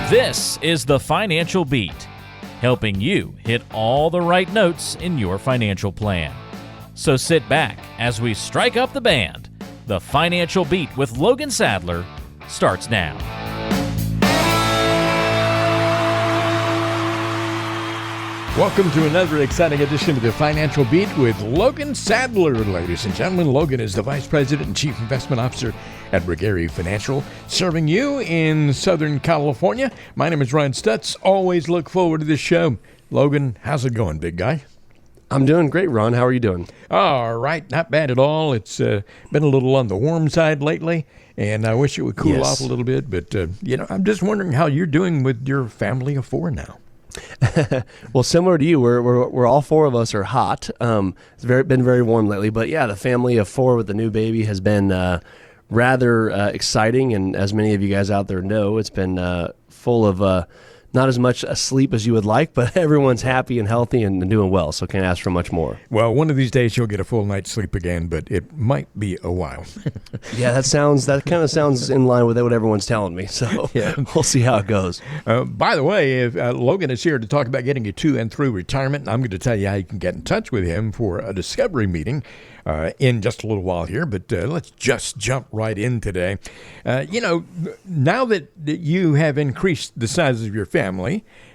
This is the Financial Beat, helping you hit all the right notes in your financial plan. So sit back as we strike up the band. The Financial Beat with Logan Sadler starts now. Welcome to another exciting edition of the Financial Beat with Logan Sadler, ladies and gentlemen. Logan is the Vice President and Chief Investment Officer at Brigari Financial, serving you in Southern California. My name is Ryan Stutz. Always look forward to this show. Logan, how's it going, big guy? I'm doing great, Ron. How are you doing? All right, not bad at all. It's been a little on the warm side lately, and I wish it would cool off a little bit. But, I'm just wondering how you're doing with your family of four now. Well, similar to you, we're all four of us are hot. It's been very warm lately, but yeah, the family of four with the new baby has been rather exciting, and as many of you guys out there know, it's been full of not as much sleep as you would like, but everyone's happy and healthy and doing well, so can't ask for much more. Well, one of these days you'll get a full night's sleep again, but it might be a while. Yeah, that kind of sounds in line with what everyone's telling me, so yeah. We'll see how it goes. By the way, Logan is here to talk about getting you to and through retirement. I'm going to tell you how you can get in touch with him for a discovery meeting in just a little while here, but let's just jump right in today. Now that you have increased the size of your family,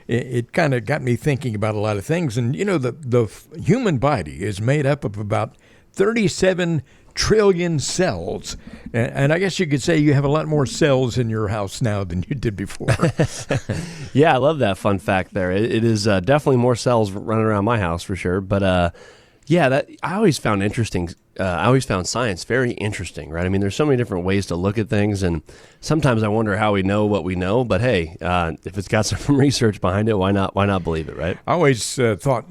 it kind of got me thinking about a lot of things. And, the human body is made up of about 37 trillion cells. And I guess you could say you have a lot more cells in your house now than you did before. Yeah, I love that fun fact there. It is definitely more cells running around my house for sure. But yeah, that I always found interesting. I always found science very interesting, right? I mean, there's so many different ways to look at things, and sometimes I wonder how we know what we know. But hey, if it's got some research behind it, why not? Why not believe it, right? I always thought,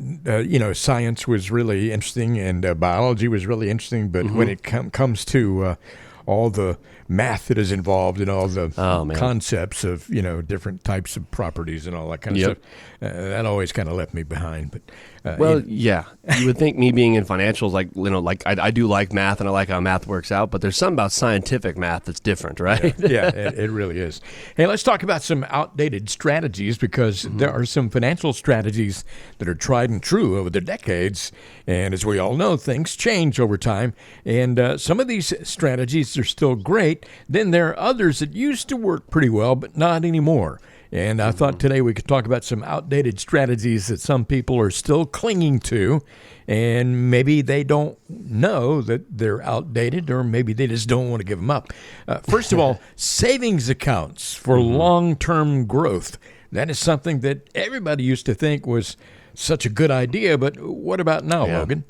science was really interesting and biology was really interesting, but when it comes to all the math that is involved and all the concepts of, different types of properties and all that kind of stuff, that always kind of left me behind. But yeah, you would think me being in financials, I do like math and I like how math works out, but there's something about scientific math that's different, right? Yeah, it really is. Hey, let's talk about some outdated strategies, because there are some financial strategies that are tried and true over the decades. And as we all know, things change over time. And some of these strategies are still great. Then there are others that used to work pretty well, but not anymore. And I thought today we could talk about some outdated strategies that some people are still clinging to, and maybe they don't know that they're outdated, or maybe they just don't want to give them up. First of all, savings accounts for long-term growth. That is something that everybody used to think was such a good idea, but what about now, Logan?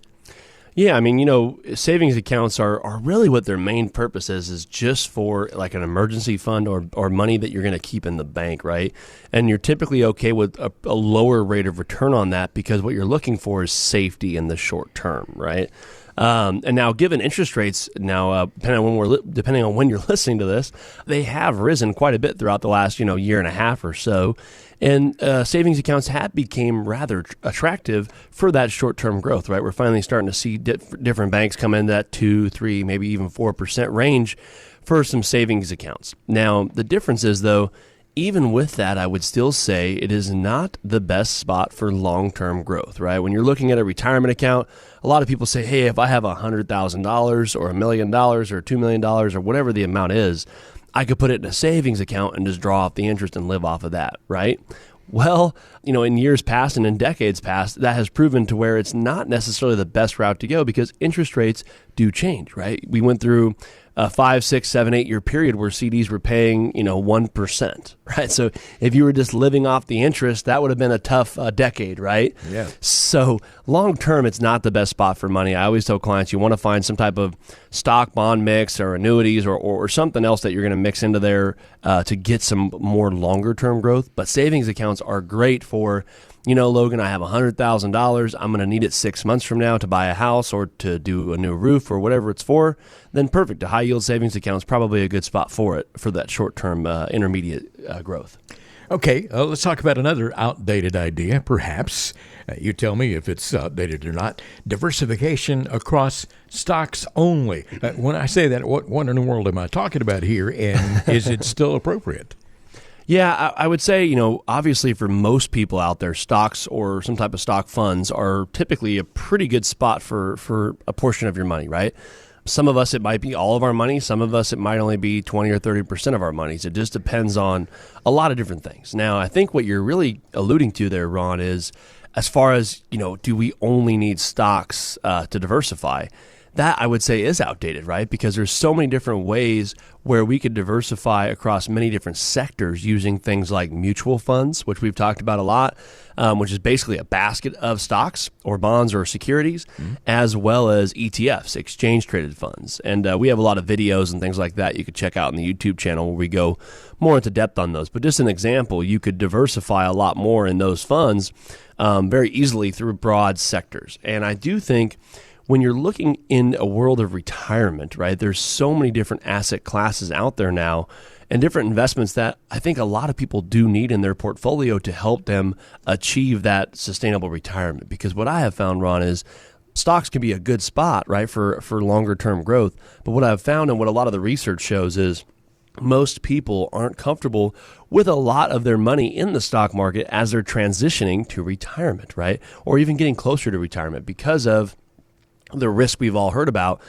Yeah, I mean, savings accounts are really what their main purpose is just for like an emergency fund or money that you're going to keep in the bank, right? And you're typically okay with a lower rate of return on that, because what you're looking for is safety in the short term, right? And now, given interest rates now, depending on when you're listening to this, they have risen quite a bit throughout the last year and a half or so. And savings accounts have become rather attractive for that short-term growth, right? We're finally starting to see different banks come in that 2, 3, maybe even 4% range for some savings accounts. Now, the difference is, though, even with that, I would still say it is not the best spot for long-term growth, right? When you're looking at a retirement account, a lot of people say, hey, if I have $100,000 or $1 million or $2 million or whatever the amount is, I could put it in a savings account and just draw off the interest and live off of that, right? Well, in years past and in decades past, that has proven to where it's not necessarily the best route to go, because interest rates do change, right? We went through a 5, 6, 7, 8 year period where CDs were paying, 1%, right? So if you were just living off the interest, that would have been a tough decade, right? Yeah. So long term, it's not the best spot for money. I always tell clients you want to find some type of stock bond mix or annuities or something else that you're going to mix into there to get some more longer term growth. But savings accounts are great for, Logan, I have $100,000. I'm going to need it 6 months from now to buy a house or to do a new roof or whatever it's for. Then perfect. A high yield savings account is probably a good spot for it, for that short term intermediate growth. Okay, let's talk about another outdated idea, perhaps. You tell me if it's outdated or not. Diversification across stocks only. When I say that, what in the world am I talking about here, and is it still appropriate? Yeah, I would say, obviously for most people out there, stocks or some type of stock funds are typically a pretty good spot for a portion of your money, right? Some of us, it might be all of our money. Some of us, it might only be 20 or 30% of our monies. It just depends on a lot of different things. Now, I think what you're really alluding to there, Ron, is as far as, do we only need stocks to diversify? That I would say is outdated, right? Because there's so many different ways where we could diversify across many different sectors using things like mutual funds, which we've talked about a lot, which is basically a basket of stocks or bonds or securities, as well as ETFs, exchange traded funds. And we have a lot of videos and things like that you could check out on the YouTube channel where we go more into depth on those. But just an example, you could diversify a lot more in those funds very easily through broad sectors. And I do think when you're looking in a world of retirement, right, there's so many different asset classes out there now and different investments that I think a lot of people do need in their portfolio to help them achieve that sustainable retirement. Because what I have found, Ron, is stocks can be a good spot, right, for longer term growth. But what I've found and what a lot of the research shows is most people aren't comfortable with a lot of their money in the stock market as they're transitioning to retirement, right, or even getting closer to retirement because of the risk we've all heard about.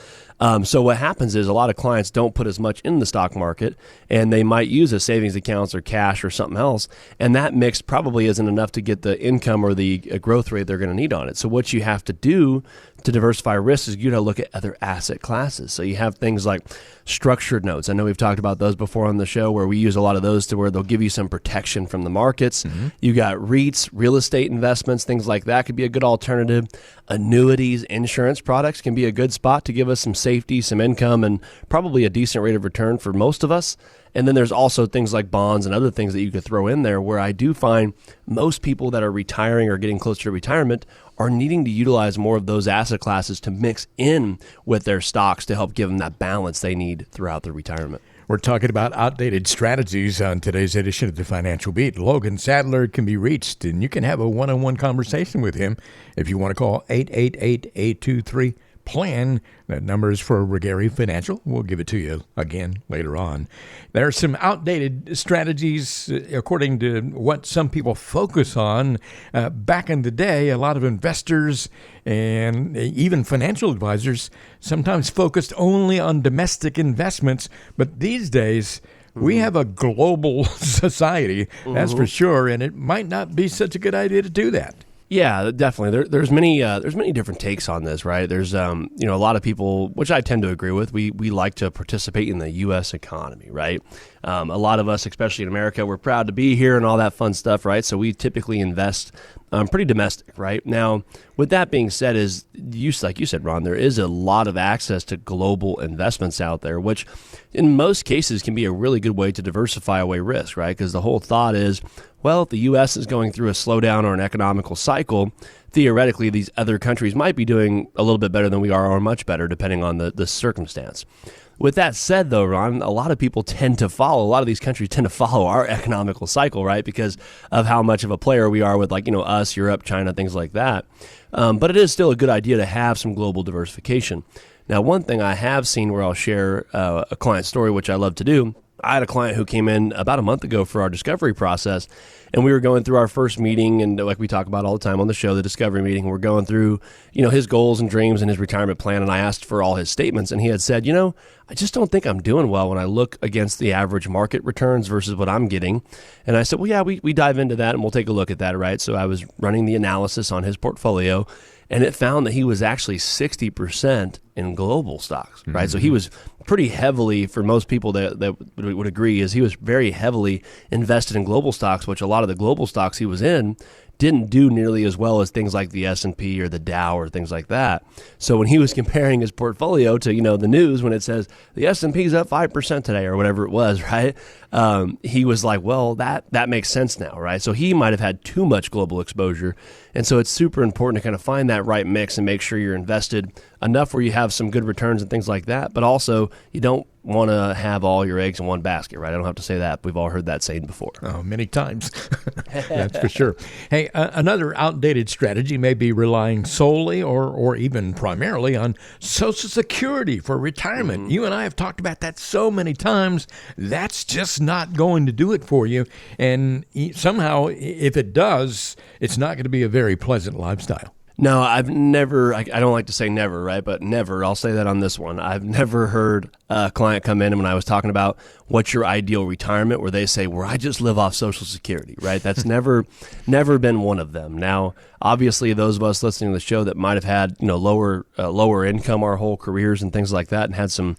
So what happens is a lot of clients don't put as much in the stock market, and they might use a savings accounts or cash or something else, and that mix probably isn't enough to get the income or the growth rate they're going to need on it. So what you have to do to diversify risk is you got to look at other asset classes. So you have things like structured notes. I know we've talked about those before on the show, where we use a lot of those to where they'll give you some protection from the markets. You got REITs, real estate investments, things like that could be a good alternative. Annuities, insurance products can be a good spot to give us some safety, some income, and probably a decent rate of return for most of us. And then there's also things like bonds and other things that you could throw in there, where I do find most people that are retiring or getting closer to retirement are needing to utilize more of those asset classes to mix in with their stocks to help give them that balance they need throughout their retirement. We're talking about outdated strategies on today's edition of the Financial Beat. Logan Sadler can be reached, and you can have a one-on-one conversation with him if you want to call 888-823-PLAN. That number is for Regari Financial. We'll give it to you again later on. There are some outdated strategies according to what some people focus on. Back in the day, a lot of investors and even financial advisors sometimes focused only on domestic investments. But these days, we have a global society, that's for sure, and it might not be such a good idea to do that. Yeah, definitely. There's many different takes on this, right? There's a lot of people, which I tend to agree with. We like to participate in the U.S. economy, right? A lot of us, especially in America, we're proud to be here and all that fun stuff, right? So we typically invest pretty domestic, right? Now, with that being said, like you said, Ron, there is a lot of access to global investments out there, which in most cases can be a really good way to diversify away risk, right? Because the whole thought is, well, if the U.S. is going through a slowdown or an economical cycle, theoretically, these other countries might be doing a little bit better than we are or much better, depending on the circumstance. With that said, though, Ron, a lot of these countries tend to follow our economical cycle, right? Because of how much of a player we are with, us, Europe, China, things like that. But it is still a good idea to have some global diversification. Now, one thing I have seen where I'll share a client story, which I love to do. I had a client who came in about a month ago for our discovery process, and we were going through our first meeting, and like we talk about all the time on the show, the discovery meeting, we're going through, his goals and dreams and his retirement plan, and I asked for all his statements, and he had said, I just don't think I'm doing well when I look against the average market returns versus what I'm getting. And I said, well, yeah, we dive into that, and we'll take a look at that, right? So I was running the analysis on his portfolio, and it found that he was actually 60% in global stocks, right? So he was pretty heavily, for most people that would agree, is he was very heavily invested in global stocks, which a lot of the global stocks he was in didn't do nearly as well as things like the S&P or the Dow or things like that. So when he was comparing his portfolio to, the news, when it says the S&P is up 5% today or whatever it was, right? He was like, well, that makes sense now, right? So he might have had too much global exposure. And so it's super important to kind of find that right mix and make sure you're invested enough where you have some good returns and things like that, but also you don't want to have all your eggs in one basket, right? I don't have to say that. We've all heard that saying before. Oh, many times. That's for sure. Hey, another outdated strategy may be relying solely or even primarily on Social Security for retirement. You and I have talked about that so many times. That's just not going to do it for you. And somehow, if it does, it's not going to be a very pleasant lifestyle. No, I've never, I don't like to say never, right? But never, I'll say that on this one. I've never heard a client come in and when I was talking about what's your ideal retirement, where they say, well, I just live off Social Security, right? That's never been one of them. Now, obviously, those of us listening to the show that might have had, lower income our whole careers and things like that and had some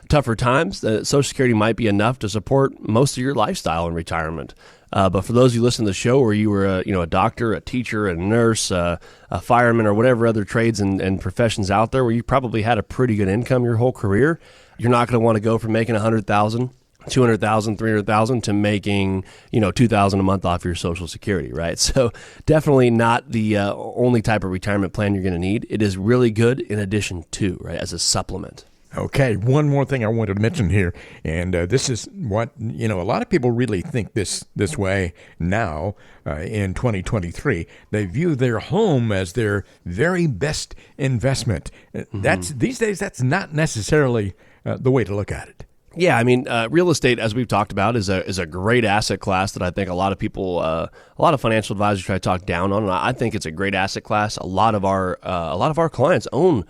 tougher times, Social Security might be enough to support most of your lifestyle in retirement. But for those of you listening to the show where you were a doctor, a teacher, a nurse, a fireman, or whatever other trades and professions out there where you probably had a pretty good income your whole career, you're not going to want to go from making $100,000, $200,000, $300,000 to making, $2,000 a month off your Social Security, right? So definitely not the only type of retirement plan you're going to need. It is really good in addition to, right, as a supplement. Okay, one more thing I wanted to mention here, and this is what, a lot of people really think this way now in 2023. They view their home as their very best investment. These days, that's not necessarily the way to look at it. Yeah, I mean, real estate, as we've talked about, is a great asset class that I think a lot of people, a lot of financial advisors try to talk down on. And I think it's a great asset class. A lot of our clients own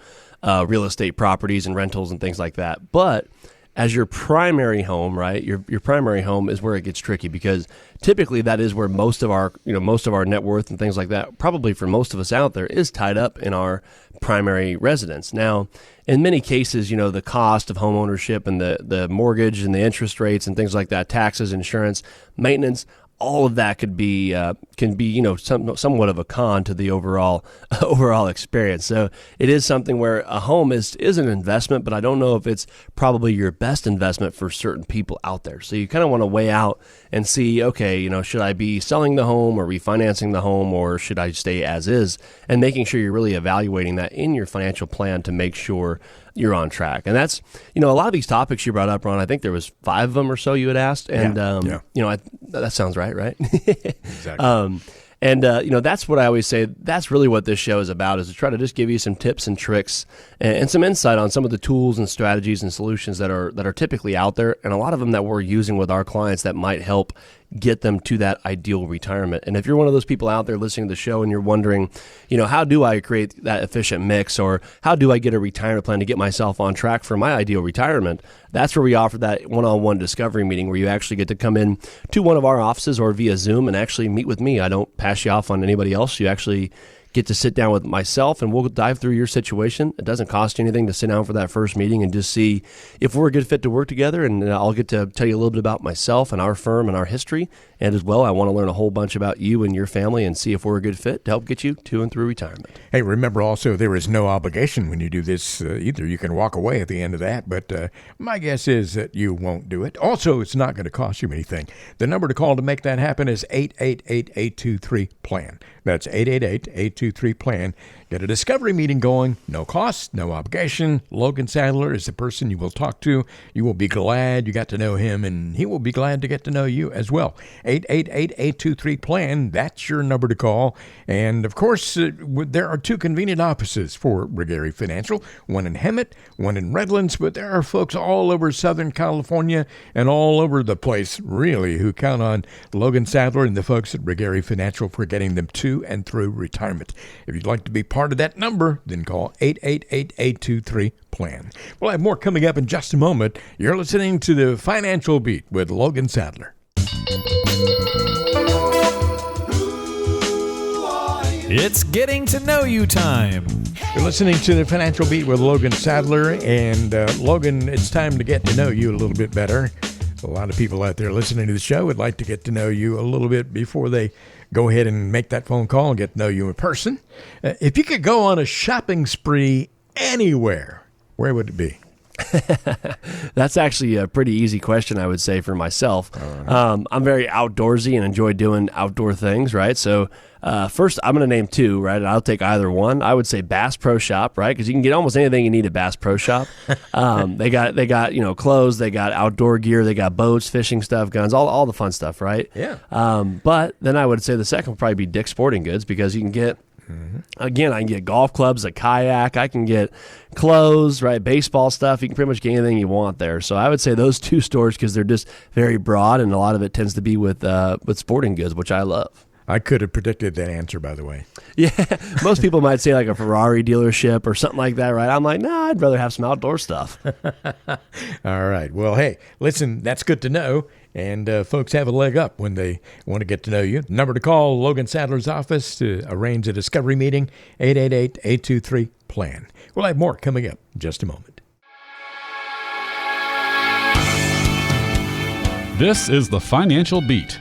real estate properties and rentals and things like that. But as your primary home, right, your primary home is where it gets tricky because typically that is where most of our net worth and things like that, probably for most of us out there, is tied up in our primary residence. Now, in many cases, the cost of home ownership and the mortgage and the interest rates and things like that, taxes, insurance, maintenance, all of that can be somewhat of a con to the overall experience. So it is something where a home is an investment, but I don't know if it's probably your best investment for certain people out there. So you kind of want to weigh out and see, okay, should I be selling the home or refinancing the home, or should I stay as is? And making sure you're really evaluating that in your financial plan to make sure you're on track. And that's, a lot of these topics you brought up, Ron, I think there was 5 of them or so you had asked. And, that sounds right? Exactly. That's what I always say. That's really what this show is about, is to try to just give you some tips and tricks and some insight on some of the tools and strategies and solutions that are typically out there, and a lot of them that we're using with our clients that might help get them to that ideal retirement. And if you're one of those people out there listening to the show and you're wondering, how do I create that efficient mix, or how do I get a retirement plan to get myself on track for my ideal retirement, that's where we offer that one-on-one discovery meeting where you actually get to come in to one of our offices or via Zoom and actually meet with me. I don't pass you off on anybody else. You actually get to sit down with myself and we'll dive through your situation. It doesn't cost you anything to sit down for that first meeting and just see if we're a good fit to work together. And I'll get to tell you a little bit about myself and our firm and our history. And as well, I want to learn a whole bunch about you and your family and see if we're a good fit to help get you to and through retirement. Hey, remember also, there is no obligation when you do this either. You can walk away at the end of that, but my guess is that you won't do it. Also, it's not going to cost you anything. The number to call to make that happen is 888-823-PLAN. That's 888-823-PLAN. Get a discovery meeting going. No cost, no obligation. Logan Sadler is the person you will talk to. You will be glad you got to know him, and he will be glad to get to know you as well. 888-823-PLAN. That's your number to call. And, of course, there are 2 convenient offices for Regary Financial, one in Hemet, one in Redlands, but there are folks all over Southern California and all over the place, really, who count on Logan Sadler and the folks at Regary Financial for getting them to and through retirement. If you'd like to be part of that number, then call 888-823-PLAN. We'll have more coming up in just a moment. You're listening to the Financial Beat with Logan Sadler. It's getting to know you time. You're listening to the Financial Beat with Logan Sadler. And Logan, it's time to get to know you a little bit better. A lot of people out there listening to the show would like to get to know you a little bit before they go ahead and make that phone call and get to know you in person. If you could go on a shopping spree anywhere, where would it be? That's actually a pretty easy question, I would say, for myself. I'm very outdoorsy and enjoy doing outdoor things, right? So first, I'm going to name two, right? And I'll take either one. I would say Bass Pro Shop, right? Because you can get almost anything you need at Bass Pro Shop. They got clothes, they got outdoor gear, they got boats, fishing stuff, guns, all the fun stuff, right? Yeah. But then I would say the second would probably be Dick's Sporting Goods, because you can get, again, I can get golf clubs, a kayak, I can get clothes, right? Baseball stuff. You can pretty much get anything you want there. So I would say those two stores, because they're just very broad, and a lot of it tends to be with sporting goods, which I love. I could have predicted that answer, by the way. Yeah, most people might say like a Ferrari dealership or something like that, right? I'm like, nah, I'd rather have some outdoor stuff. All right. Well, hey, listen, that's good to know. And folks have a leg up when they want to get to know you. Number to call, Logan Sadler's office to arrange a discovery meeting, 888-823-PLAN. We'll have more coming up in just a moment. This is the Financial Beat.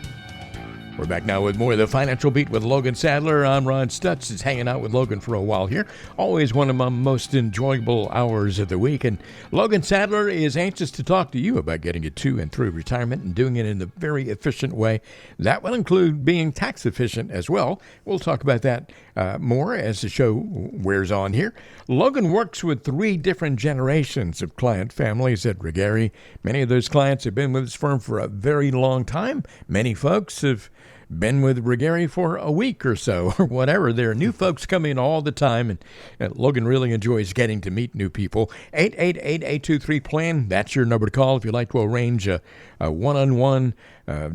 We're back now with more of the Financial Beat with Logan Sadler. I'm Ron Stutz. Is hanging out with Logan for a while here. Always one of my most enjoyable hours of the week. And Logan Sadler is anxious to talk to you about getting you to and through retirement and doing it in a very efficient way. That will include being tax efficient as well. We'll talk about that more as the show wears on here. Logan works with 3 different generations of client families at Rigari. Many of those clients have been with his firm for a very long time. Many folks have been with Rigari for a week or so or whatever. There are new folks coming in all the time, and Logan really enjoys getting to meet new people. 888-823-PLAN, that's your number to call if you'd like to arrange a one-on-one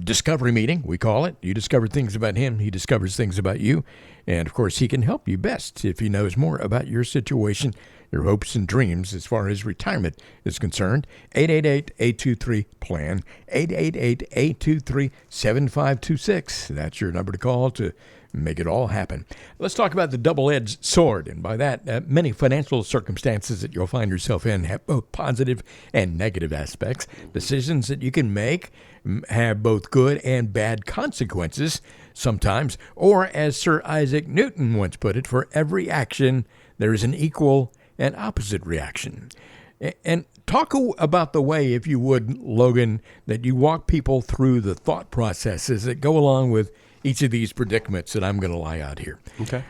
discovery meeting, we call it. You discover things about him, he discovers things about you, and of course he can help you best if he knows more about your situation, your hopes and dreams as far as retirement is concerned. 888-823-PLAN, 888-823-7526. That's your number to call to make it all happen. Let's talk about the double-edged sword, and by that, many financial circumstances that you'll find yourself in have both positive and negative aspects. Decisions that you can make have both good and bad consequences sometimes, or as Sir Isaac Newton once put it, for every action there is an equal and opposite reaction. And talk about the way, if you would, Logan, that you walk people through the thought processes that go along with each of these predicaments that I'm going to lay out here. Okay.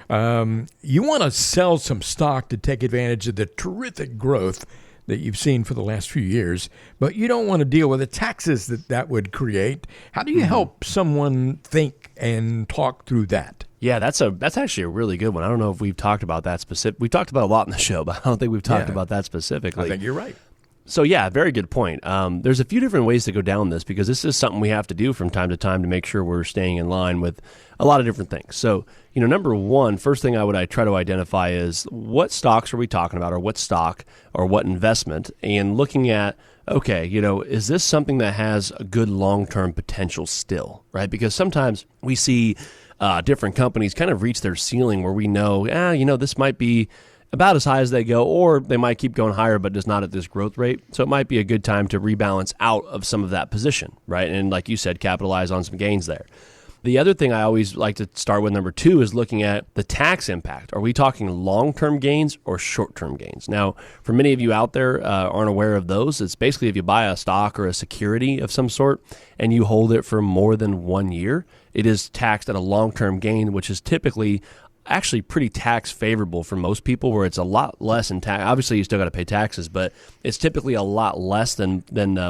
You want to sell some stock to take advantage of the terrific growth that you've seen for the last few years, but you don't want to deal with the taxes that would create. How do you help someone think and talk through that? Yeah, that's actually a really good one. I don't know if we've talked about that specific. We've talked about a lot in the show, but I don't think we've talked about that specifically. I think you're right. So yeah, very good point. There's a few different ways to go down this, because this is something we have to do from time to time to make sure we're staying in line with a lot of different things. So, number one, first thing I try to identify is what stocks are we talking about, or what stock or what investment, and looking at, okay, is this something that has a good long-term potential still, right? Because sometimes we see different companies kind of reach their ceiling where we know, this might be about as high as they go, or they might keep going higher, but just not at this growth rate. So it might be a good time to rebalance out of some of that position, right? And like you said, capitalize on some gains there. The other thing I always like to start with, number two, is looking at the tax impact. Are we talking long-term gains or short-term gains? Now, for many of you out there aren't aware of those, it's basically if you buy a stock or a security of some sort and you hold it for more than 1 year, it is taxed at a long-term gain, which is typically actually pretty tax favorable for most people, where it's a lot less in tax. Obviously, you still got to pay taxes, but it's typically a lot less than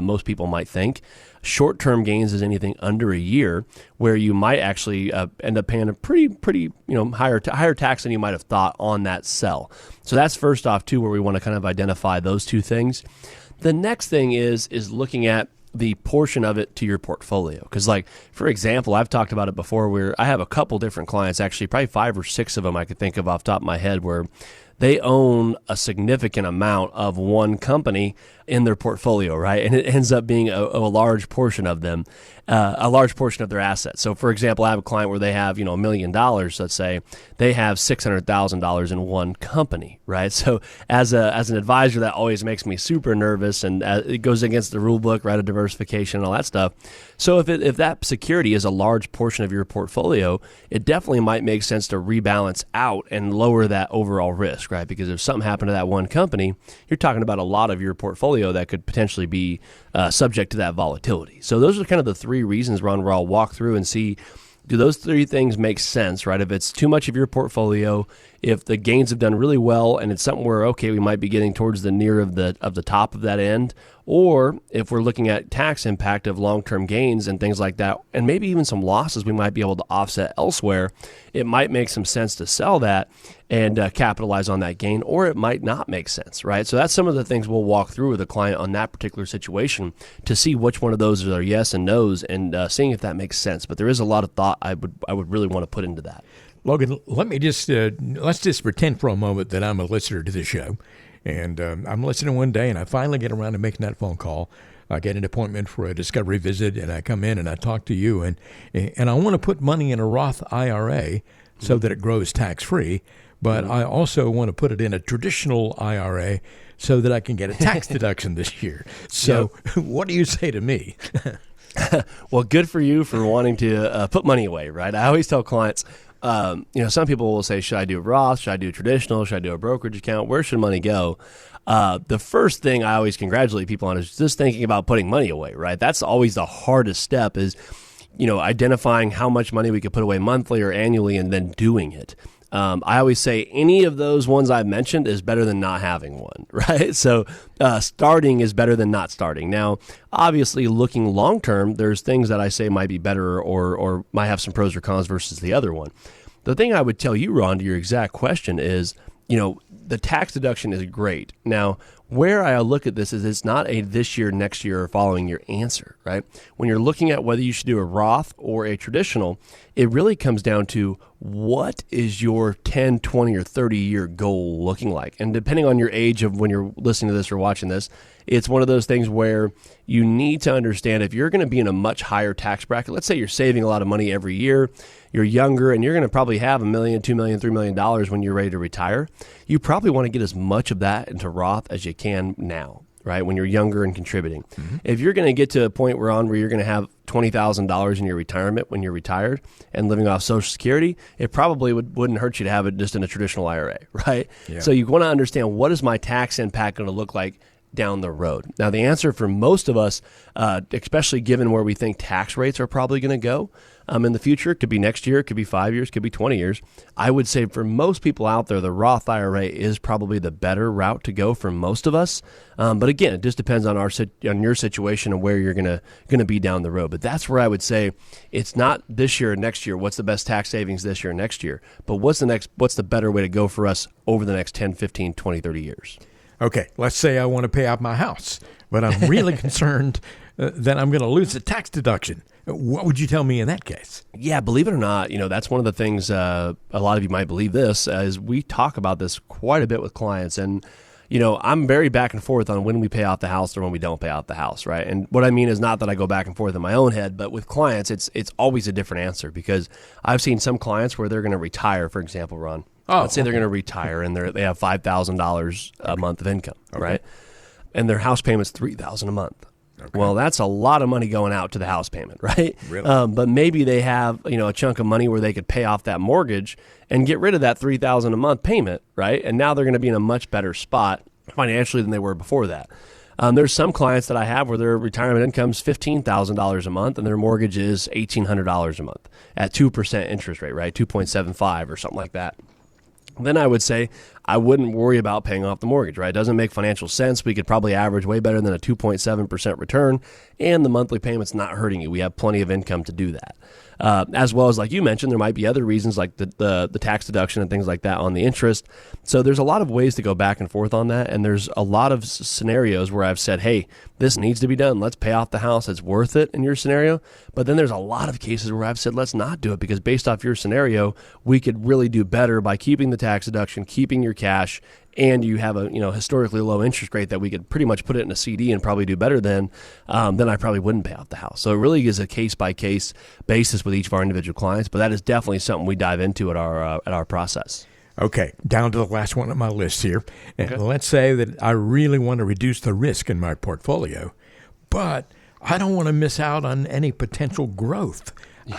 most people might think. Short-term gains is anything under a year, where you might actually end up paying a pretty higher tax than you might have thought on that sell. So that's first off too, where we want to kind of identify those two things. The next thing is looking at the portion of it to your portfolio. Because, like, for example, I've talked about it before, where I have a couple different clients, actually probably 5 or 6 of them I could think of off the top of my head, where they own a significant amount of one company in their portfolio, right? And it ends up being a large portion of them, a large portion of their assets. So, for example, I have a client where they have, $1 million, let's say, they have $600,000 in one company, right? So, as an advisor, that always makes me super nervous, and it goes against the rule book, right, of diversification and all that stuff. So, if that security is a large portion of your portfolio, it definitely might make sense to rebalance out and lower that overall risk, risk, right? Because if something happened to that one company, you're talking about a lot of your portfolio that could potentially be subject to that volatility. So those are kind of the three reasons, Ron, where I'll walk through and see, do those three things make sense, right? If it's too much of your portfolio, if the gains have done really well and it's something where, okay, we might be getting towards the near of the top of that end, or if we're looking at tax impact of long-term gains and things like that, and maybe even some losses we might be able to offset elsewhere, it might make some sense to sell that and capitalize on that gain, or it might not make sense, right? So that's some of the things we'll walk through with a client on that particular situation to see which one of those are yes and no's, and seeing if that makes sense. But there is a lot of thought I would really want to put into that. Logan, let me just let's just pretend for a moment that I'm a listener to the show, and I'm listening one day, and I finally get around to making that phone call. I get an appointment for a discovery visit, and I come in and I talk to you, and I want to put money in a Roth IRA so that it grows tax free, but I also want to put it in a traditional IRA so that I can get a tax deduction this year. So, what do you say to me? Well, good for you for wanting to put money away, right? I always tell clients, some people will say, should I do Roth? Should I do traditional? Should I do a brokerage account? Where should money go? The first thing I always congratulate people on is just thinking about putting money away, right? That's always the hardest step is, identifying how much money we could put away monthly or annually and then doing it. I always say any of those ones I've mentioned is better than not having one, right? So starting is better than not starting. Now, obviously, looking long-term, there's things that I say might be better or might have some pros or cons versus the other one. The thing I would tell you, Ron, to your exact question is, the tax deduction is great. Now, where I look at this is it's not a this year, next year, or following year answer, right? When you're looking at whether you should do a Roth or a traditional, it really comes down to what is your 10, 20, or 30-year goal looking like? And depending on your age of when you're listening to this or watching this, it's one of those things where you need to understand if you're going to be in a much higher tax bracket, let's say you're saving a lot of money every year, you're younger, and you're going to probably have $1 million, $2 million, $3 million when you're ready to retire, you probably want to get as much of that into Roth as you can now, right, when you're younger and contributing. Mm-hmm. If you're going to get to a point where you're going to have $20,000 in your retirement when you're retired and living off Social Security, it probably wouldn't hurt you to have it just in a traditional IRA, right? Yeah. So you want to understand, what is my tax impact going to look like down the road? Now, the answer for most of us, especially given where we think tax rates are probably going to go in the future, could be next year, could be 5 years, could be 20 years. I would say for most people out there, the Roth IRA is probably the better route to go for most of us. But again, it just depends on your situation and where you're going to be down the road. But that's where I would say it's not this year or next year. What's the best tax savings this year or next year? But what's the better way to go for us over the next 10, 15, 20, 30 years? Okay, let's say I want to pay off my house, but I'm really concerned that I'm going to lose the tax deduction. What would you tell me in that case? Yeah, believe it or not, that's one of the things a lot of you might believe this, is we talk about this quite a bit with clients. And, I'm very back and forth on when we pay off the house or when we don't pay off the house, right? And what I mean is not that I go back and forth in my own head, but with clients, it's always a different answer, because I've seen some clients where they're going to retire, for example, Ron. Let's say they're going to retire and they have $5,000 a month of income, right? And their house payment's $3,000 a month. Okay. Well, that's a lot of money going out to the house payment, right? Really? But maybe they have a chunk of money where they could pay off that mortgage and get rid of that $3,000 a month payment, right? And now they're going to be in a much better spot financially than they were before that. There's some clients that I have where their retirement income is $15,000 a month and their mortgage is $1,800 a month at 2% interest rate, right? 2.75 or something like that. Then I would say I wouldn't worry about paying off the mortgage, right? It doesn't make financial sense. We could probably average way better than a 2.7% return, and the monthly payment's not hurting you. We have plenty of income to do that. As well as, like you mentioned, there might be other reasons like the tax deduction and things like that on the interest. So there's a lot of ways to go back and forth on that, and there's a lot of scenarios where I've said, hey, this needs to be done. Let's pay off the house. It's worth it in your scenario. But then there's a lot of cases where I've said, let's not do it, because based off your scenario, we could really do better by keeping the tax deduction, keeping your cash, and you have a historically low interest rate that we could pretty much put it in a CD and probably do better then I probably wouldn't pay off the house. So it really is a case-by-case basis with each of our individual clients, but that is definitely something we dive into at our process. Okay, down to the last one on my list here. And let's say that I really want to reduce the risk in my portfolio, but I don't want to miss out on any potential growth.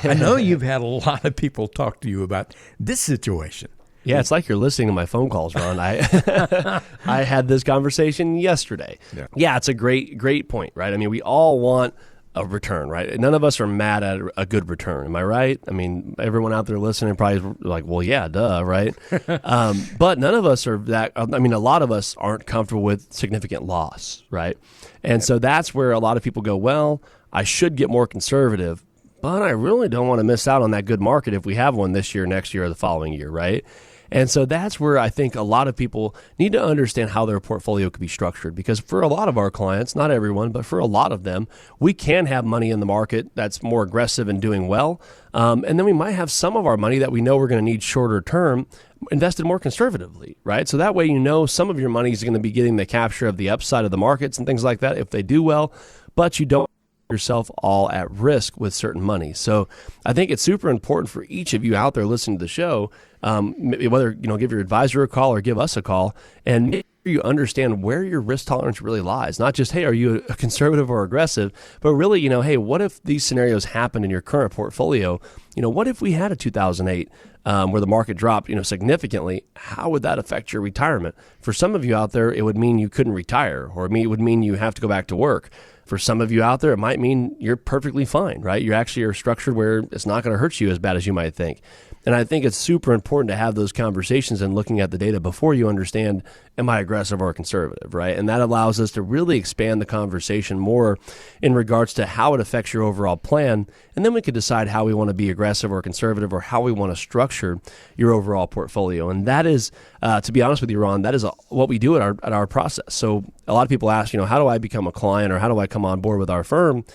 I know you've had a lot of people talk to you about this situation. Yeah, it's like you're listening to my phone calls, Ron. I I had this conversation yesterday. Yeah, it's a great point, right? I mean, we all want a return, right? None of us are mad at a good return. Am I right? I mean, everyone out there listening probably is like, well, yeah, duh, right? But none of us are that. I mean, a lot of us aren't comfortable with significant loss, right? And so that's where a lot of people go, well, I should get more conservative, but I really don't want to miss out on that good market if we have one this year, next year, or the following year, right? And so that's where I think a lot of people need to understand how their portfolio could be structured, because for a lot of our clients, not everyone, but for a lot of them, we can have money in the market that's more aggressive and doing well. And then we might have some of our money that we know we're going to need shorter term invested more conservatively, right? So that way, some of your money is going to be getting the capture of the upside of the markets and things like that if they do well, but you don't yourself all at risk with certain money. So I think it's super important for each of you out there listening to the show, whether give your advisor a call or give us a call, and make sure you understand where your risk tolerance really lies. Not just, hey, are you a conservative or aggressive, but really, hey, what if these scenarios happen in your current portfolio? What if we had a 2008 where the market dropped, significantly? How would that affect your retirement? For some of you out there, it would mean you couldn't retire, or it would mean you have to go back to work. For some of you out there, it might mean you're perfectly fine, right? You actually are structured where it's not going to hurt you as bad as you might think. And I think it's super important to have those conversations and looking at the data before you understand, am I aggressive or conservative, right? And that allows us to really expand the conversation more in regards to how it affects your overall plan. And then we could decide how we want to be aggressive or conservative, or how we want to structure your overall portfolio. And that is, to be honest with you, Ron, that is what we do at our process. So a lot of people ask, how do I become a client, or how do I come on board with our firm?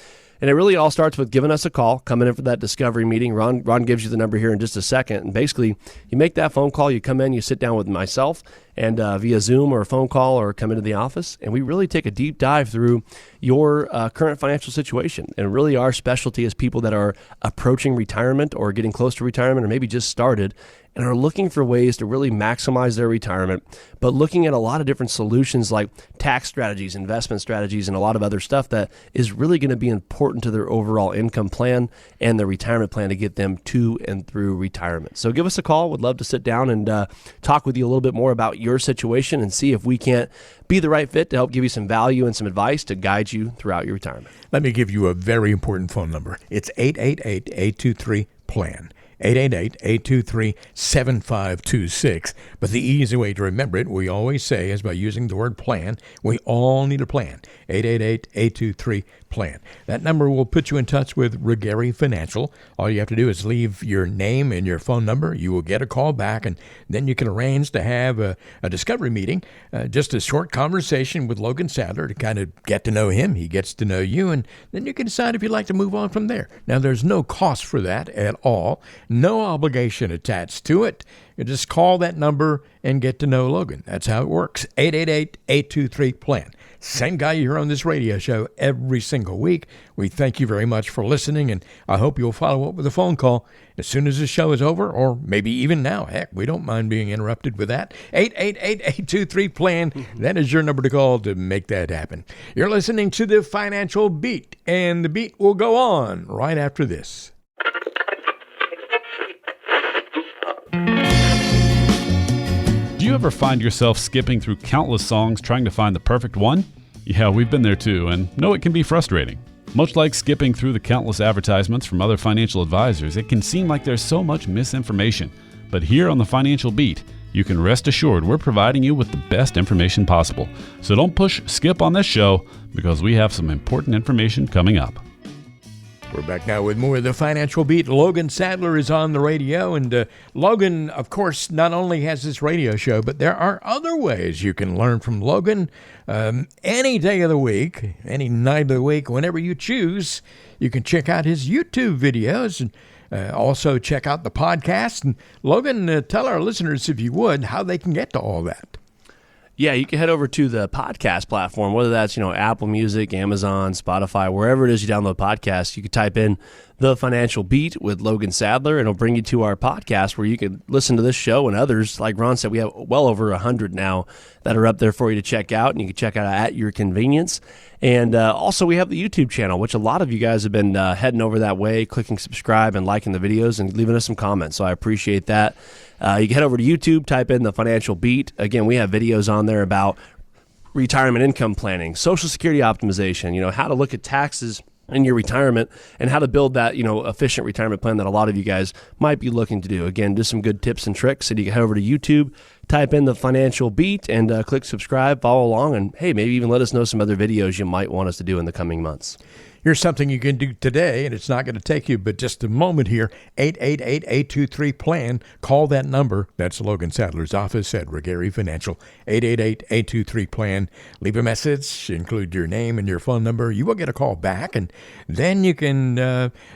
And it really all starts with giving us a call, coming in for that discovery meeting. Ron gives you the number here in just a second. And basically, you make that phone call, you come in, you sit down with myself, and via Zoom or a phone call, or come into the office, and we really take a deep dive through your current financial situation. And really our specialty is people that are approaching retirement or getting close to retirement, or maybe just started, and are looking for ways to really maximize their retirement, but looking at a lot of different solutions like tax strategies, investment strategies, and a lot of other stuff that is really going to be important to their overall income plan and their retirement plan to get them to and through retirement. So give us a call. We'd love to sit down and talk with you a little bit more about your situation and see if we can't be the right fit to help give you some value and some advice to guide you throughout your retirement. Let me give you a very important phone number. It's 888-823-PLAN. 888-823-7526. But the easy way to remember it, we always say, is by using the word plan. We all need a plan. 888-823-PLAN. That number will put you in touch with Regary Financial. All you have to do is leave your name and your phone number. You will get a call back, and then you can arrange to have a discovery meeting, just a short conversation with Logan Sadler to kind of get to know him. He gets to know you, and then you can decide if you'd like to move on from there. Now, there's no cost for that at all. No obligation attached to it. You just call that number and get to know Logan. That's how it works. 888-823-PLAN. Same guy you hear on this radio show every single week. We thank you very much for listening, and I hope you'll follow up with a phone call as soon as the show is over, or maybe even now. Heck, we don't mind being interrupted with that. 888-823-PLAN. That is your number to call to make that happen. You're listening to The Financial Beat, and the beat will go on right after this. Do you ever find yourself skipping through countless songs trying to find the perfect one? Yeah, we've been there too, and know it can be frustrating. Much like skipping through the countless advertisements from other financial advisors, it can seem like there's so much misinformation. But here on The Financial Beat, you can rest assured we're providing you with the best information possible. So don't push skip on this show, because we have some important information coming up. We're back now with more of The Financial Beat. Logan Sadler is on the radio, and Logan, of course, not only has this radio show, but there are other ways you can learn from Logan any day of the week, any night of the week, whenever you choose. You can check out his YouTube videos and also check out the podcast. And Logan, tell our listeners, if you would, how they can get to all that. Yeah, you can head over to the podcast platform, whether that's, Apple Music, Amazon, Spotify, wherever it is you download podcasts. You can type in The Financial Beat with Logan Sadler, and it'll bring you to our podcast where you can listen to this show and others. Like Ron said, we have well over 100 now that are up there for you to check out, and you can check out at your convenience. And also we have the YouTube channel, which a lot of you guys have been heading over that way, clicking subscribe and liking the videos and leaving us some comments. So I appreciate that. You can head over to YouTube, type in The Financial Beat. Again, we have videos on there about retirement income planning, Social Security optimization, how to look at taxes in your retirement and how to build that, efficient retirement plan that a lot of you guys might be looking to do. Again, just some good tips and tricks. And you can head over to YouTube, type in The Financial Beat, and click subscribe, follow along, and hey, maybe even let us know some other videos you might want us to do in the coming months. Here's something you can do today, and it's not going to take you but just a moment here. 888-823-PLAN. Call that number. That's Logan Sadler's office at Regary Financial. 888-823-PLAN. Leave a message, include your name and your phone number. You will get a call back, and then you can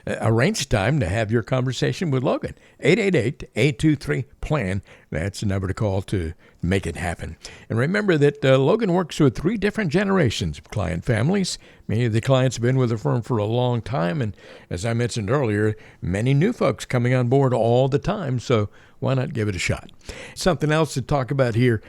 arrange time to have your conversation with Logan. 888-823-PLAN. That's the number to call to make it happen. And remember that Logan works with 3 different generations of client families. Many of the clients have been with the firm for a long time, and as I mentioned earlier, many new folks coming on board all the time, so why not give it a shot? Something else to talk about here,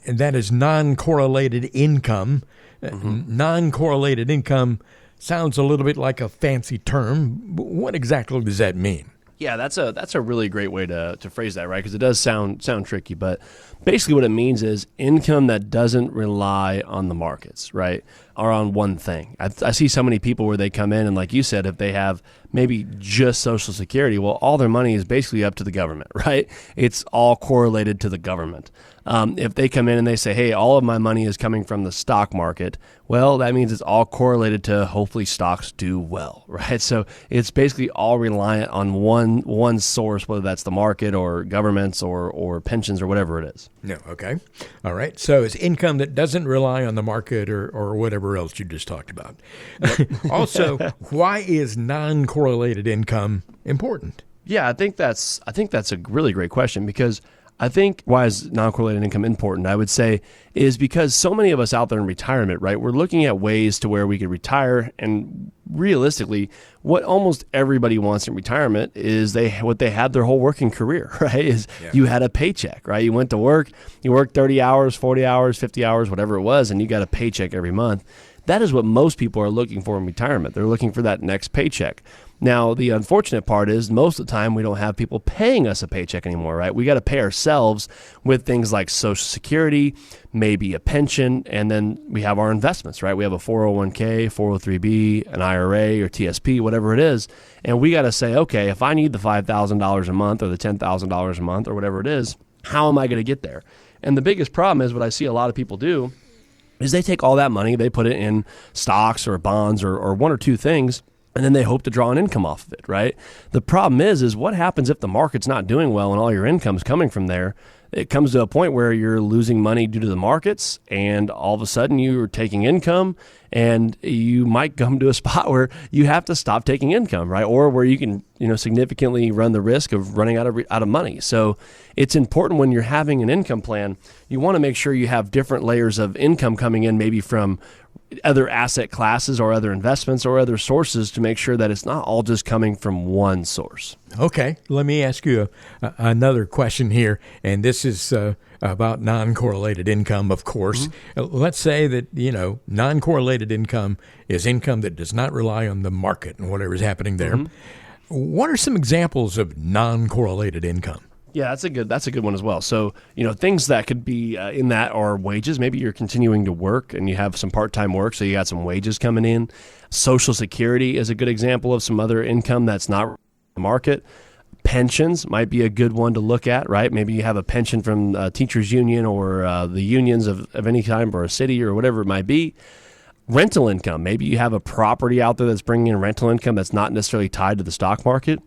and that is non-correlated income. Non-correlated income sounds a little bit like a fancy term. What exactly does that mean? Yeah, that's a really great way to phrase that, right? Because it does sound tricky, but basically what it means is income that doesn't rely on the markets, right, or on one thing. I see so many people where they come in and, like you said, if they have maybe just Social Security, well, all their money is basically up to the government, right? It's all correlated to the government. If they come in and they say, hey, all of my money is coming from the stock market, well, that means it's all correlated to hopefully stocks do well, right? So it's basically all reliant on one source, whether that's the market or governments or pensions or whatever it is. No, okay. All right. So it's income that doesn't rely on the market or whatever else you just talked about. Also, why is non-correlated income important? Yeah, I think that's a really great question, because I think why is non-correlated income important, I would say, is because so many of us out there in retirement, right, we're looking at ways to where we could retire, and realistically, what almost everybody wants in retirement is what they had their whole working career, right, is you had a paycheck, right? You went to work, you worked 30 hours, 40 hours, 50 hours, whatever it was, and you got a paycheck every month. That is what most people are looking for in retirement. They're looking for that next paycheck. Now, the unfortunate part is most of the time we don't have people paying us a paycheck anymore, right? We got to pay ourselves with things like Social Security, maybe a pension, and then we have our investments, right? We have a 401k, 403b, an IRA or TSP, whatever it is. And we got to say, okay, if I need the $5,000 a month or the $10,000 a month or whatever it is, how am I going to get there? And the biggest problem is what I see a lot of people do is they take all that money, they put it in stocks or bonds or one or two things, and then they hope to draw an income off of it, right? The problem is what happens if the market's not doing well and all your income's coming from there? It comes to a point where you're losing money due to the markets, and all of a sudden you're taking income, and you might come to a spot where you have to stop taking income, right? Or where you can, significantly run the risk of running out of money. So it's important when you're having an income plan, you want to make sure you have different layers of income coming in, maybe from other asset classes or other investments or other sources, to make sure that it's not all just coming from one source. Okay, let me ask you another question here, and this is about non-correlated income, of course. Let's say that, non-correlated income is income that does not rely on the market and whatever's happening there. What are some examples of non-correlated income? Yeah, that's a good one as well. So, things that could be in that are wages. Maybe you're continuing to work and you have some part-time work, so you got some wages coming in. Social Security is a good example of some other income that's not the market. Pensions might be a good one to look at, right? Maybe you have a pension from a teachers union or the unions of any kind, or a city or whatever it might be. Rental income. Maybe you have a property out there that's bringing in rental income that's not necessarily tied to the stock market.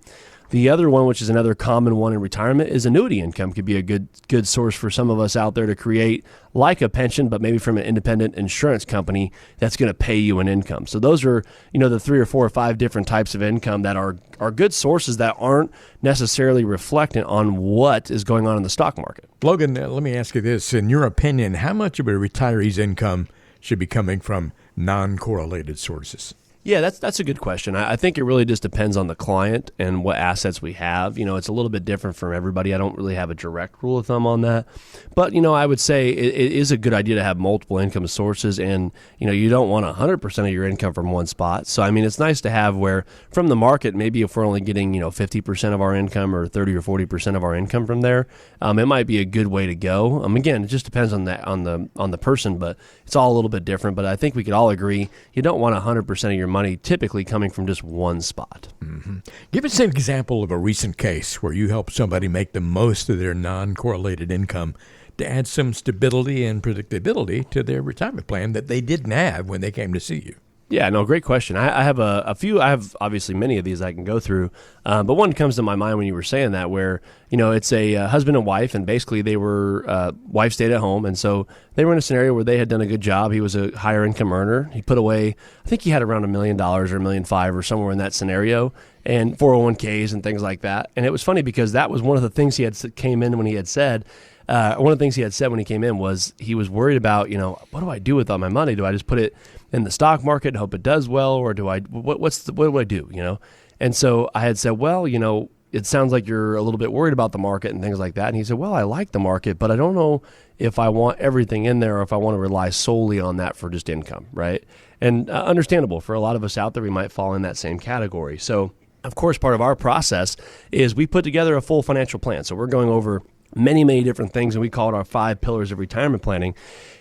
The other one, which is another common one in retirement, is annuity income. Could be a good source for some of us out there to create like a pension, but maybe from an independent insurance company that's going to pay you an income. So those are, the 3 or 4 or 5 different types of income that are good sources that aren't necessarily reflectant on what is going on in the stock market. Logan, let me ask you this. In your opinion, how much of a retiree's income should be coming from non-correlated sources? Yeah, that's a good question. I think it really just depends on the client and what assets we have. It's a little bit different from everybody. I don't really have a direct rule of thumb on that. But, I would say it is a good idea to have multiple income sources, and, you don't want 100% of your income from one spot. So, it's nice to have where from the market, maybe if we're only getting, 50% of our income or 30 or 40% of our income from there, it might be a good way to go. Again, it just depends on the person, but it's all a little bit different. But I think we could all agree you don't want 100% of your money typically coming from just one spot. Mm-hmm. Give us an example of a recent case where you helped somebody make the most of their non-correlated income to add some stability and predictability to their retirement plan that they didn't have when they came to see you. Yeah, no, great question. I have a few. I have obviously many of these I can go through, but one comes to my mind when you were saying that, where it's a husband and wife, and basically they were wife stayed at home, and so they were in a scenario where they had done a good job. He was a higher income earner. He put away, I think he had around $1 million or $1.5 million or somewhere in that scenario, and 401ks and things like that. And it was funny because that was one of the things he had came in when he had said. One of the things he had said when he came in was he was worried about, what do I do with all my money? Do I just put it in the stock market and hope it does well, or do I what do I do? And so I had said, well, it sounds like you're a little bit worried about the market and things like that. And he said, well, I like the market, but I don't know if I want everything in there or if I want to rely solely on that for just income, right? And understandable for a lot of us out there, we might fall in that same category. So, of course, part of our process is we put together a full financial plan. So we're going over many, many different things, and we call it our 5 pillars of retirement planning.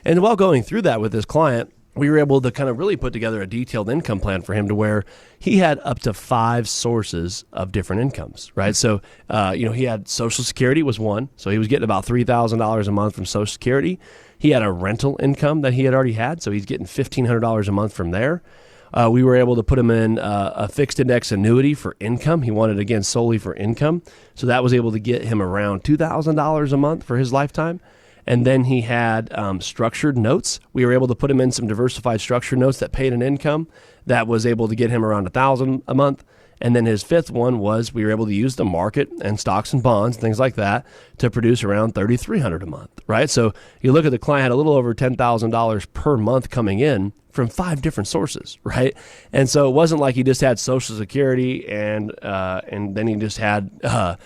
And while going through that with this client, we were able to kind of really put together a detailed income plan for him to where he had up to 5 sources of different incomes, right? So, he had Social Security was one. So he was getting about $3,000 a month from Social Security. He had a rental income that he had already had. So he's getting $1,500 a month from there. We were able to put him in a fixed index annuity for income. He wanted, again, solely for income. So that was able to get him around $2,000 a month for his lifetime. And then he had structured notes. We were able to put him in some diversified structured notes that paid an income that was able to get him around $1,000 a month. And then his fifth one was we were able to use the market and stocks and bonds, things like that, to produce around $3,300 a month, right? So you look at the client had a little over $10,000 per month coming in from 5 different sources, right? And so it wasn't like he just had Social Security and then he just had a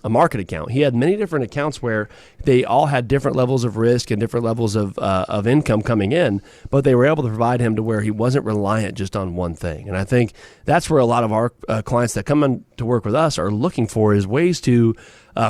market account. He had many different accounts where they all had different levels of risk and different levels of income coming in, but they were able to provide him to where he wasn't reliant just on one thing. And I think that's where a lot of our clients that come in to work with us are looking for is ways to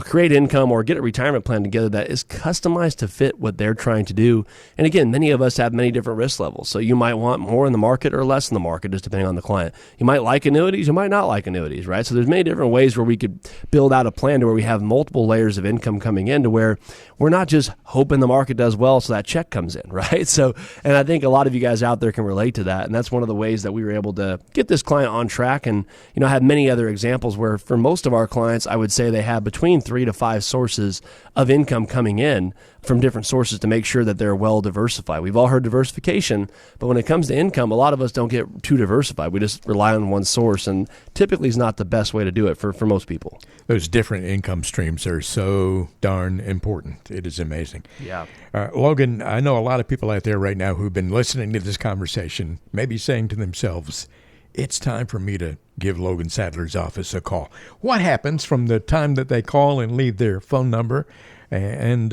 create income or get a retirement plan together that is customized to fit what they're trying to do. And again, many of us have many different risk levels. So you might want more in the market or less in the market, just depending on the client. You might like annuities, you might not like annuities, right? So there's many different ways where we could build out a plan to where we have multiple layers of income coming in to where we're not just hoping the market does well so that check comes in, right? So, and I think a lot of you guys out there can relate to that. And that's one of the ways that we were able to get this client on track. And, I have many other examples where for most of our clients, I would say they have between 3 to 5 sources of income coming in from different sources to make sure that they're well diversified. We've all heard diversification, but when it comes to income, a lot of us don't get too diversified. We just rely on one source, and typically is not the best way to do it for most people. Those different income streams are so darn important. It is amazing. Yeah. Logan, I know a lot of people out there right now who've been listening to this conversation, maybe saying to themselves, it's time for me to give Logan Sadler's office a call. What happens from the time that they call and leave their phone number, and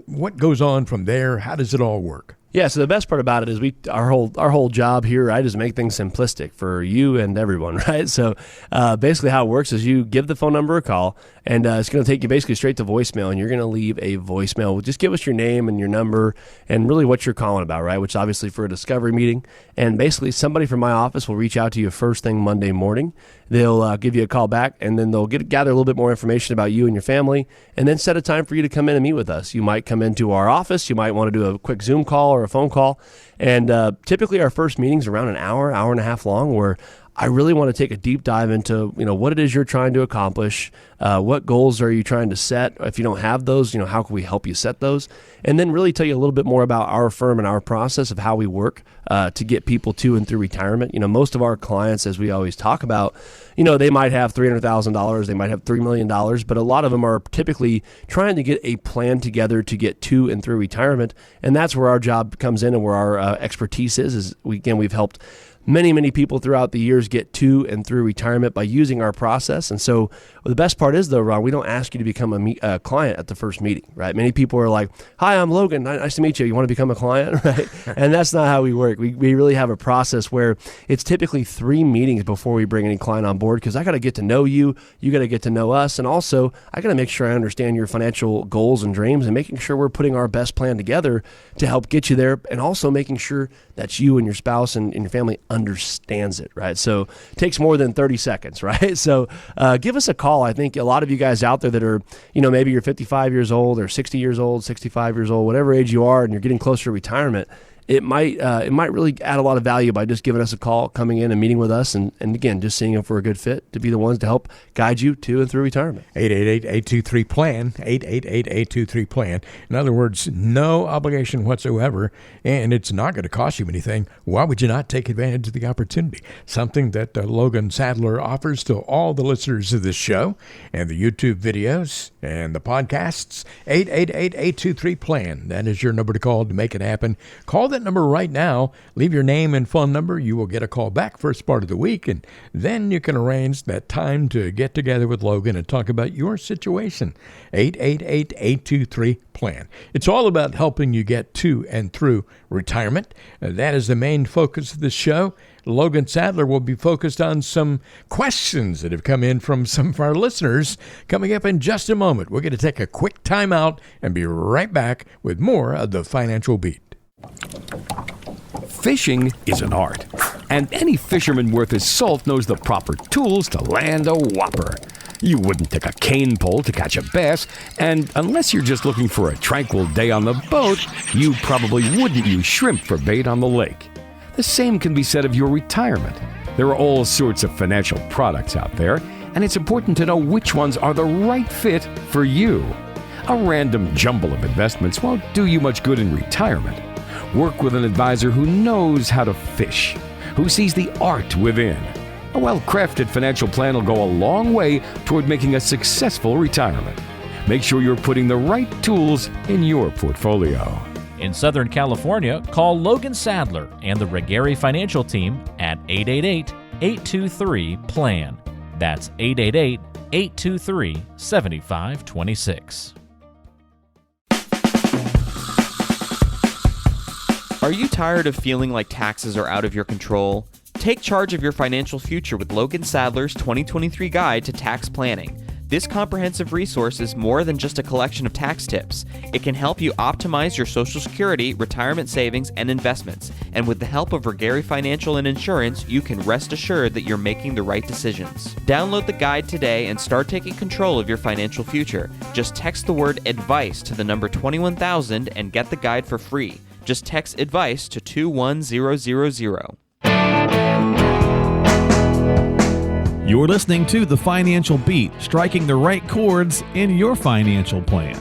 what goes on from there? How does it all work? Yeah, so the best part about it is our whole job here, right, is make things simplistic for you and everyone, right? So basically how it works is you give the phone number a call, and it's going to take you basically straight to voicemail, and you're going to leave a voicemail. Just give us your name and your number and really what you're calling about, right, which is obviously for a discovery meeting. And basically somebody from my office will reach out to you first thing Monday morning. They'll give you a call back, and then they'll gather a little bit more information about you and your family, and then set a time for you to come in and meet with us. You might come into our office. You might want to do a quick Zoom call or a phone call. And typically our first meeting's around an hour and a half long, where I really want to take a deep dive into, what it is you're trying to accomplish. What goals are you trying to set? If you don't have those, how can we help you set those? And then really tell you a little bit more about our firm and our process of how we work to get people to and through retirement. Most of our clients, as we always talk about, they might have $300,000, they might have $3 million, but a lot of them are typically trying to get a plan together to get to and through retirement. And that's where our job comes in and where our expertise is we've helped many people throughout the years get to and through retirement by using our process. And so the best part is, though, Ron, we don't ask you to become a client at the first meeting, right? Many people are like, hi, I'm Logan. Nice to meet you. You want to become a client, right? And that's not how we work. We really have a process where it's typically 3 meetings before we bring any client on board, because I got to get to know you. You got to get to know us. And also, I got to make sure I understand your financial goals and dreams and making sure we're putting our best plan together to help get you there, and also making sure that you and your spouse and your family understands it, right? So it takes more than 30 seconds, right? So give us a call. I think a lot of you guys out there that are, maybe you're 55 years old or 60 years old, 65 years old, whatever age you are, and you're getting closer to retirement, it might really add a lot of value by just giving us a call, coming in and meeting with us, and again, just seeing if we're a good fit to be the ones to help guide you to and through retirement. 888-823-PLAN, 888-823-PLAN. In other words, no obligation whatsoever, and it's not going to cost you anything. Why would you not take advantage of the opportunity? Something that Logan Sadler offers to all the listeners of this show and the YouTube videos and the podcasts. 888-823-PLAN. That is your number to call to make it happen. Call that number right now. Leave your name and phone number. You will get a call back first part of the week, and then you can arrange that time to get together with Logan and talk about your situation. 888-823-PLAN. It's all about helping you get to and through retirement. That is the main focus of the show. Logan Sadler will be focused on some questions that have come in from some of our listeners coming up in just a moment. We're going to take a quick time out and be right back with more of the Financial Beat. Fishing is an art, and any fisherman worth his salt knows the proper tools to land a whopper. You wouldn't take a cane pole to catch a bass, and unless you're just looking for a tranquil day on the boat, you probably wouldn't use shrimp for bait on the lake. The same can be said of your retirement. There are all sorts of financial products out there, and it's important to know which ones are the right fit for you. A random jumble of investments won't do you much good in retirement. Work with an advisor who knows how to fish, who sees the art within. A well-crafted financial plan will go a long way toward making a successful retirement. Make sure you're putting the right tools in your portfolio. In Southern California, call Logan Sadler and the Regari Financial Team at 888-823-PLAN. That's 888-823-7526. Are you tired of feeling like taxes are out of your control? Take charge of your financial future with Logan Sadler's 2023 Guide to Tax Planning. This comprehensive resource is more than just a collection of tax tips. It can help you optimize your Social Security, retirement savings, and investments. And with the help of Regari Financial and Insurance, you can rest assured that you're making the right decisions. Download the guide today and start taking control of your financial future. Just text the word ADVICE to the number 21000 and get the guide for free. Just text ADVICE to 21000. You're listening to The Financial Beat, striking the right chords in your financial plan.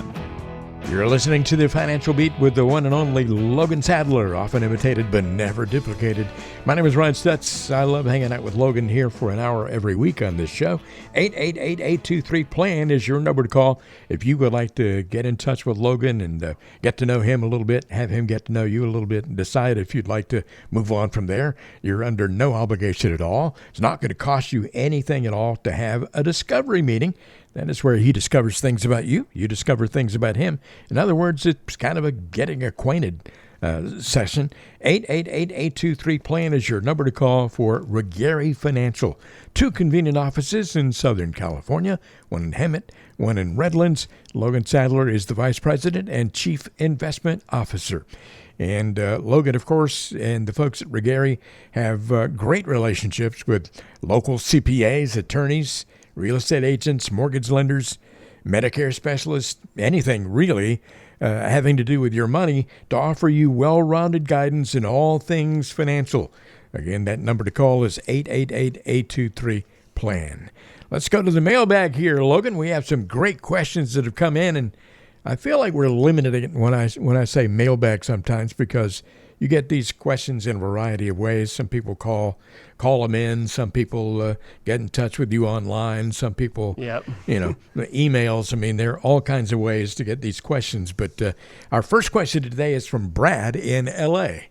You're listening to The Financial Beat with the one and only Logan Sadler, often imitated but never duplicated. My name is Ryan Stutz. I love hanging out with Logan here for an hour every week on this show. 888-823-PLAN is your number to call if you would like to get in touch with Logan and get to know him a little bit, have him get to know you a little bit, and decide if you'd like to move on from there. You're under no obligation at all. It's not going to cost you anything at all to have a discovery meeting. That is where he discovers things about you. You discover things about him. In other words, it's kind of a getting acquainted session. 888-823-PLAN is your number to call for Regari Financial. 2 convenient offices in Southern California, one in Hemet, one in Redlands. Logan Sadler is the Vice President and Chief Investment Officer. And Logan, of course, and the folks at Regari have great relationships with local CPAs, attorneys, real estate agents, mortgage lenders, Medicare specialists, anything really having to do with your money to offer you well-rounded guidance in all things financial. Again, that number to call is 888-823-PLAN. Let's go to the mailbag here, Logan. We have some great questions that have come in, and I feel like we're limiting it when I say mailbag sometimes because you get these questions in a variety of ways. Some people call them in. Some people get in touch with you online. Some people, emails. I mean, there are all kinds of ways to get these questions. But our first question today is from Brad in L.A.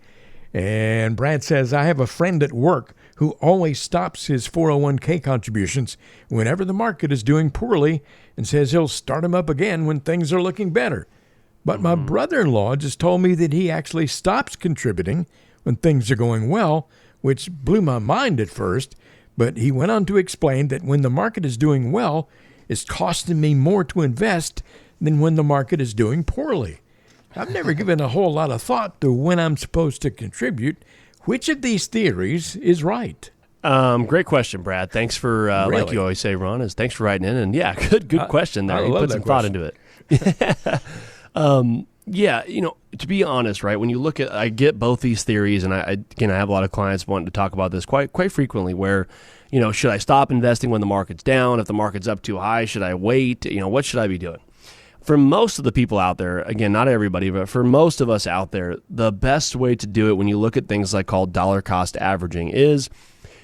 And Brad says, I have a friend at work who always stops his 401k contributions whenever the market is doing poorly and says he'll start them up again when things are looking better. But my brother-in-law just told me that he actually stops contributing when things are going well, which blew my mind at first. But he went on to explain that when the market is doing well, it's costing me more to invest than when the market is doing poorly. I've never given a whole lot of thought to when I'm supposed to contribute. Which of these theories is right? Great question, Brad. Thanks for, like you always say, Ron, thanks for writing in. And yeah, good question there. You put some thought into it. Yeah, to be honest, right, when you look at, I get both these theories, and I have a lot of clients wanting to talk about this quite frequently where, should I stop investing when the market's down? If the market's up too high, should I wait? What should I be doing? For most of the people out there, again, not everybody, but for most of us out there, the best way to do it when you look at things like called dollar cost averaging is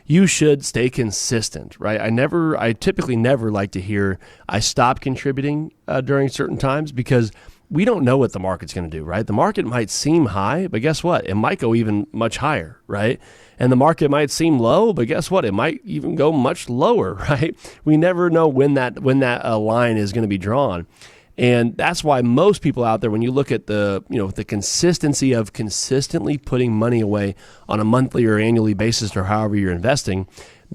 you should stay consistent, right? I typically never like to hear I stop contributing during certain times because we don't know what the market's going to do, right? The market might seem high, but guess what? It might go even much higher, right? And the market might seem low, but guess what? It might even go much lower, right? We never know when that line is going to be drawn. And that's why most people out there, when you look at the consistency of consistently putting money away on a monthly or annually basis or however you're investing,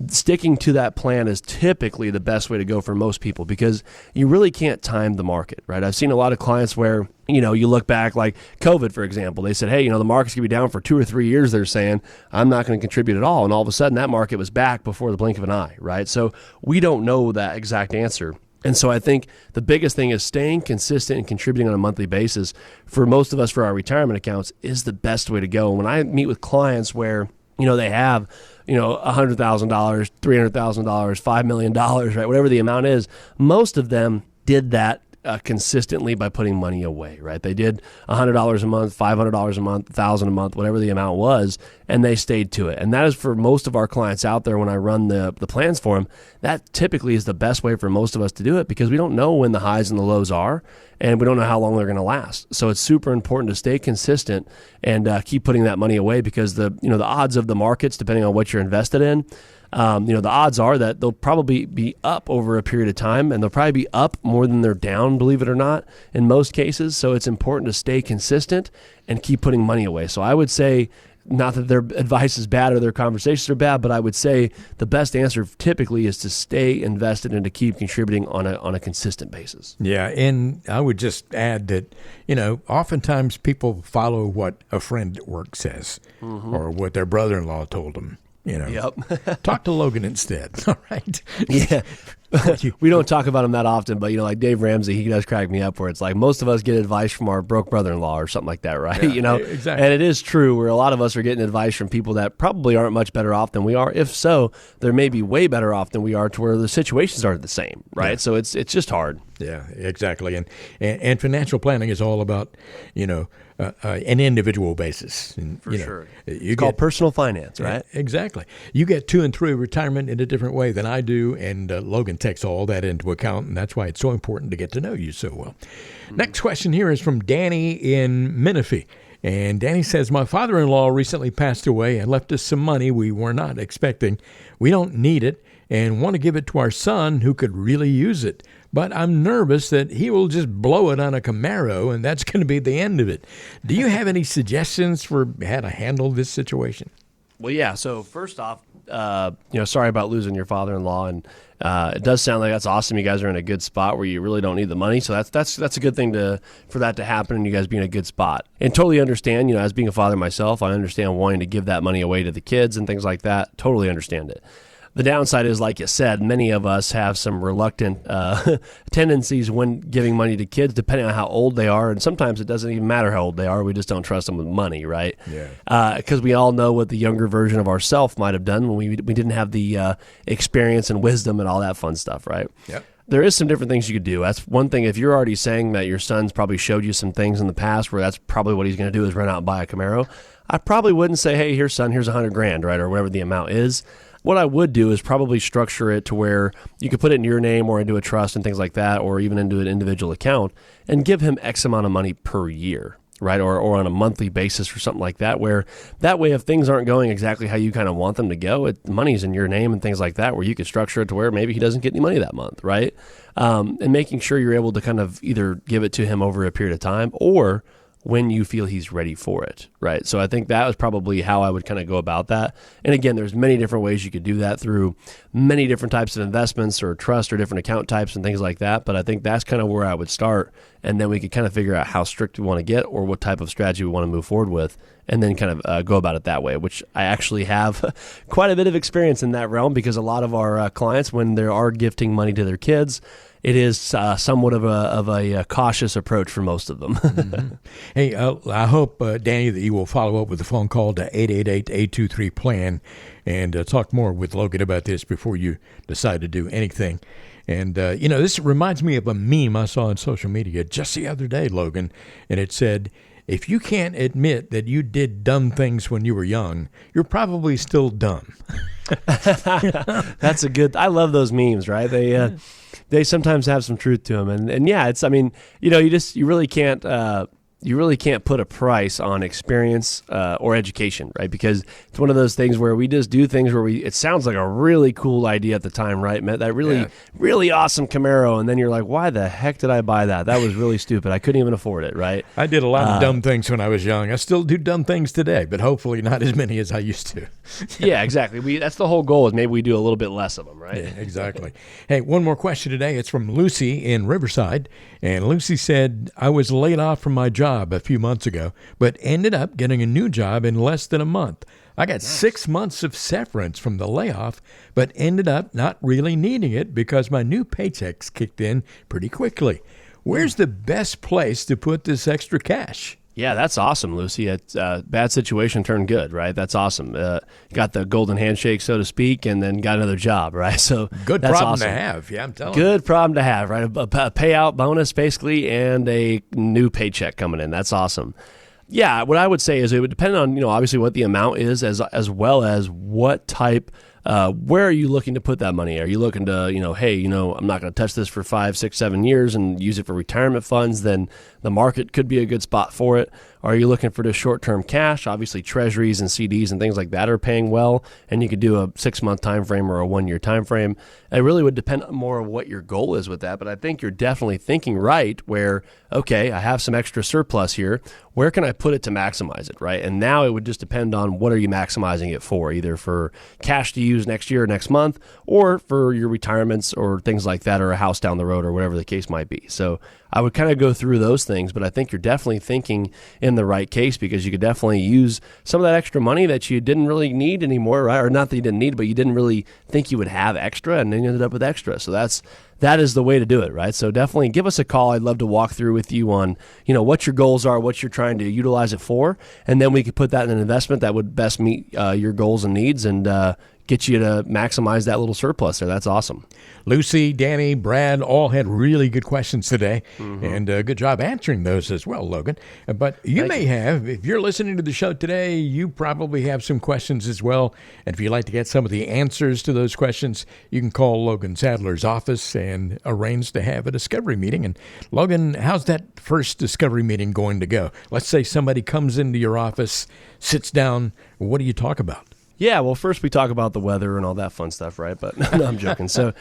sticking to that plan is typically the best way to go for most people because you really can't time the market, right? I've seen a lot of clients where, you look back like COVID, for example, they said, hey, the market's going to be down for 2 or 3 years. They're saying, I'm not going to contribute at all. And all of a sudden that market was back before the blink of an eye, right? So we don't know that exact answer. And so I think the biggest thing is staying consistent and contributing on a monthly basis for most of us for our retirement accounts is the best way to go. And when I meet with clients where, they have, $100,000, $300,000, $5 million, right? Whatever the amount is, most of them did that consistently by putting money away, right? They did $100 a month, $500 a month, $1,000 a month, whatever the amount was, and they stayed to it. And that is for most of our clients out there when I run the plans for them, that typically is the best way for most of us to do it because we don't know when the highs and the lows are, and we don't know how long they're going to last. So it's super important to stay consistent and keep putting that money away because the odds of the markets, depending on what you're invested in, the odds are that they'll probably be up over a period of time, and they'll probably be up more than they're down, believe it or not, in most cases. So it's important to stay consistent and keep putting money away. So I would say, not that their advice is bad or their conversations are bad, but I would say the best answer typically is to stay invested and to keep contributing on a consistent basis. Yeah, and I would just add that, oftentimes people follow what a friend at work says or what their brother-in-law told them. Yep. Talk to Logan instead. All right. Yeah. We don't talk about him that often, but like Dave Ramsey, he does crack me up where it's like most of us get advice from our broke brother-in-law or something like that, right? Yeah, exactly. And it is true where a lot of us are getting advice from people that probably aren't much better off than we are. If so, they're maybe way better off than we are to where the situations are the same, right? Yeah. So it's just hard. Yeah, exactly. And financial planning is all about, an individual basis. And, For sure. It's called personal finance, right? Exactly. You get to and through retirement in a different way than I do, and Logan takes all that into account, and that's why it's so important to get to know you so well. Next question here is from Danny in Menifee. And Danny says, my father-in-law recently passed away and left us some money we were not expecting. We don't need it and want to give it to our son who could really use it. But I'm nervous that he will just blow it on a Camaro, and that's going to be the end of it. Do you have any suggestions for how to handle this situation? Well, yeah. So first off, sorry about losing your father-in-law, and it does sound like that's awesome. You guys are in a good spot where you really don't need the money, so that's a good thing for that to happen, and you guys be in a good spot. And totally understand. As being a father myself, I understand wanting to give that money away to the kids and things like that. Totally understand it. The downside is, like you said, many of us have some reluctant tendencies when giving money to kids, depending on how old they are. And sometimes it doesn't even matter how old they are. We just don't trust them with money, right? Yeah. Because we all know what the younger version of ourselves might have done when we didn't have the experience and wisdom and all that fun stuff, right? Yep. There is some different things you could do. That's one thing. If you're already saying that your son's probably showed you some things in the past where that's probably what he's going to do is run out and buy a Camaro, I probably wouldn't say, hey, here, son, here's $100,000, right, or whatever the amount is. What I would do is probably structure it to where you could put it in your name or into a trust and things like that, or even into an individual account, and give him X amount of money per year. right? Or on a monthly basis or something like that, where that way if things aren't going exactly how you kind of want them to go, money's in your name and things like that, where you could structure it to where maybe he doesn't get any money that month, right? And making sure you're able to kind of either give it to him over a period of time or when you feel he's ready for it, right? So I think that was probably how I would kind of go about that. And again, there's many different ways you could do that through many different types of investments or trust or different account types and things like that. But I think that's kind of where I would start. And then we could kind of figure out how strict we want to get or what type of strategy we want to move forward with, and then kind of go about it that way, which I actually have quite a bit of experience in that realm, because a lot of our clients, when they are gifting money to their kids, it is somewhat of a cautious approach for most of them. Mm-hmm. Hey, I hope, Danny, that you will follow up with a phone call to 888-823-PLAN and talk more with Logan about this before you decide to do anything. And, this reminds me of a meme I saw on social media just the other day, Logan, and it said, if you can't admit that you did dumb things when you were young, you're probably still dumb. That's I love those memes, right? They sometimes have some truth to them. And yeah, you really can't put a price on experience or education, right? Because it's one of those things where we just do things where it sounds like a really cool idea at the time, right? That really awesome Camaro. And then you're like, why the heck did I buy that? That was really stupid. I couldn't even afford it, right? I did a lot of dumb things when I was young. I still do dumb things today, but hopefully not as many as I used to. Yeah, exactly. That's the whole goal, is maybe we do a little bit less of them, right? Yeah, exactly. Hey, one more question today. It's from Lucy in Riverside. And Lucy said, I was laid off from my job a few months ago, but ended up getting a new job in less than a month. I got 6 months of severance from the layoff, but ended up not really needing it because my new paychecks kicked in pretty quickly. Where's the best place to put this extra cash? Yeah, that's awesome, Lucy. It's bad situation turned good, right? That's awesome. Got the golden handshake, so to speak, and then got another job, right? So good that's problem awesome to have. Yeah, I'm telling you. Good problem to have, right? A payout bonus, basically, and a new paycheck coming in. That's awesome. Yeah, what I would say is it would depend on, obviously what the amount is, as well as what type. Where are you looking to put that money? Are you looking to, I'm not going to touch this for 5, 6, 7 years and use it for retirement funds? Then the market could be a good spot for it. Are you looking for just short-term cash? Obviously, treasuries and CDs and things like that are paying well, and you could do a 6-month time frame or a 1-year time frame. It really would depend more on what your goal is with that, but I think you're definitely thinking right where, okay, I have some extra surplus here. Where can I put it to maximize it, right? And now it would just depend on what are you maximizing it for, either for cash to use next year or next month, or for your retirements or things like that, or a house down the road, or whatever the case might be. So I would kind of go through those things, but I think you're definitely thinking in the right case, because you could definitely use some of that extra money that you didn't really need anymore, right? Or not that you didn't need, but you didn't really think you would have extra, and then you ended up with extra. So that is the way to do it, right? So definitely give us a call. I'd love to walk through with you on, what your goals are, what you're trying to utilize it for, and then we could put that in an investment that would best meet your goals and needs, and get you to maximize that little surplus there. That's awesome. Lucy, Danny, Brad all had really good questions today, and good job answering those as well, Logan. But you may have, if you're listening to the show today, you probably have some questions as well. And if you'd like to get some of the answers to those questions, you can call Logan Sadler's office and arrange to have a discovery meeting. And Logan, how's that first discovery meeting going to go? Let's say somebody comes into your office, sits down. What do you talk about? Yeah, well, first we talk about the weather and all that fun stuff, right? But no, I'm joking. So,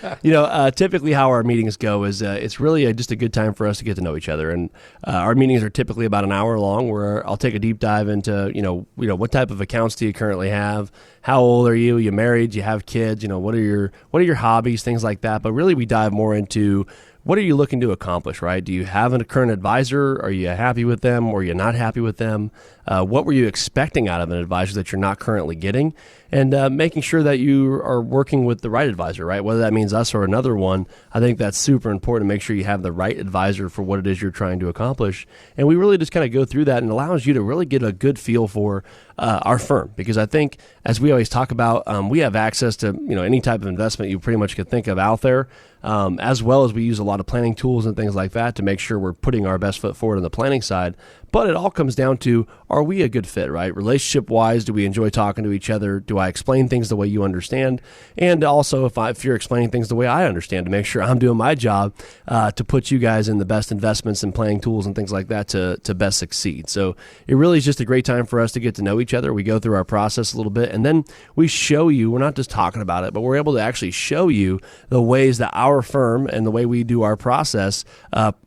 typically how our meetings go is it's really just a good time for us to get to know each other. And our meetings are typically about an hour long, where I'll take a deep dive into, what type of accounts do you currently have? How old are you? Are you married? Do you have kids? What are your hobbies? Things like that. But really we dive more into, what are you looking to accomplish, right? Do you have a current advisor? Are you happy with them, or are you not happy with them? What were you expecting out of an advisor that you're not currently getting? And making sure that you are working with the right advisor, right? Whether that means us or another one, I think that's super important to make sure you have the right advisor for what it is you're trying to accomplish. And we really just kind of go through that, and allows you to really get a good feel for our firm. Because I think, as we always talk about, we have access to any type of investment you pretty much could think of out there. as well as we use a lot of planning tools and things like that to make sure we're putting our best foot forward on the planning side. But it all comes down to, are we a good fit, right? Relationship-wise, do we enjoy talking to each other? Do I explain things the way you understand? And also, if you're explaining things the way I understand, to make sure I'm doing my job to put you guys in the best investments and planning tools and things like that to best succeed. So it really is just a great time for us to get to know each other. We go through our process a little bit, and then we show you, we're not just talking about it, but we're able to actually show you the ways that our firm and the way we do our process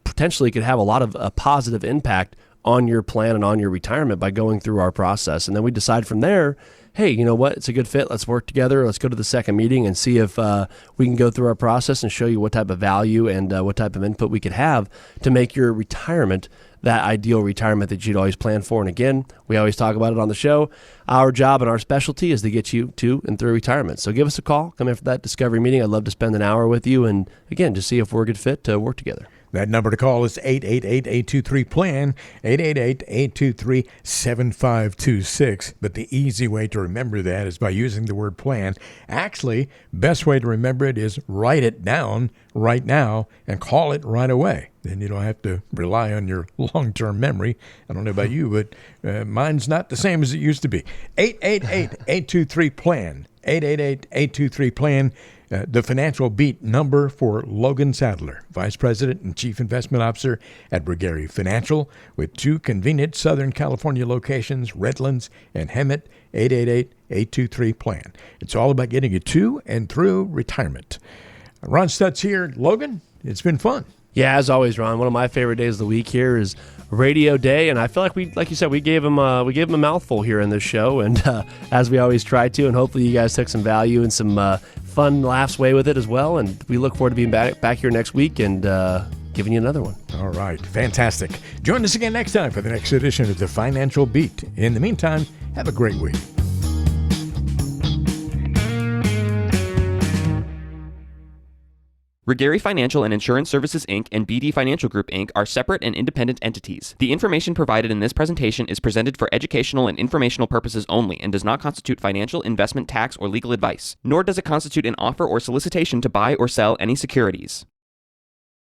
potentially could have a lot of a positive impact on your plan and on your retirement by going through our process. And then we decide from there, hey, you know what? It's a good fit. Let's work together. Let's go to the second meeting and see if we can go through our process and show you what type of value and what type of input we could have to make your retirement that ideal retirement that you'd always plan for. And again, we always talk about it on the show. Our job and our specialty is to get you to and through retirement. So give us a call. Come in for that discovery meeting. I'd love to spend an hour with you and, again, just see if we're a good fit to work together. That number to call is 888-823-PLAN, 888-823-7526. But the easy way to remember that is by using the word plan. Actually, best way to remember it is write it down right now and call it right away. Then you don't have to rely on your long-term memory. I don't know about you, but mine's not the same as it used to be. 888-823-PLAN, 888-823-PLAN. The Financial Beat number for Logan Sadler, Vice President and Chief Investment Officer at Brigari Financial, with 2 convenient Southern California locations, Redlands and Hemet, 888-823-PLAN. It's all about getting you to and through retirement. Ron Stutz here. Logan, it's been fun. Yeah, as always, Ron, one of my favorite days of the week here is Radio Day, and I feel like like you said, we gave him a mouthful here in this show, and as we always try to, and hopefully you guys took some value and some fun laughs away with it as well, and we look forward to being back here next week and giving you another one. All right, fantastic. Join us again next time for the next edition of The Financial Beat. In the meantime, have a great week. Brigari Financial and Insurance Services, Inc. and BD Financial Group, Inc. are separate and independent entities. The information provided in this presentation is presented for educational and informational purposes only and does not constitute financial, investment, tax, or legal advice, nor does it constitute an offer or solicitation to buy or sell any securities.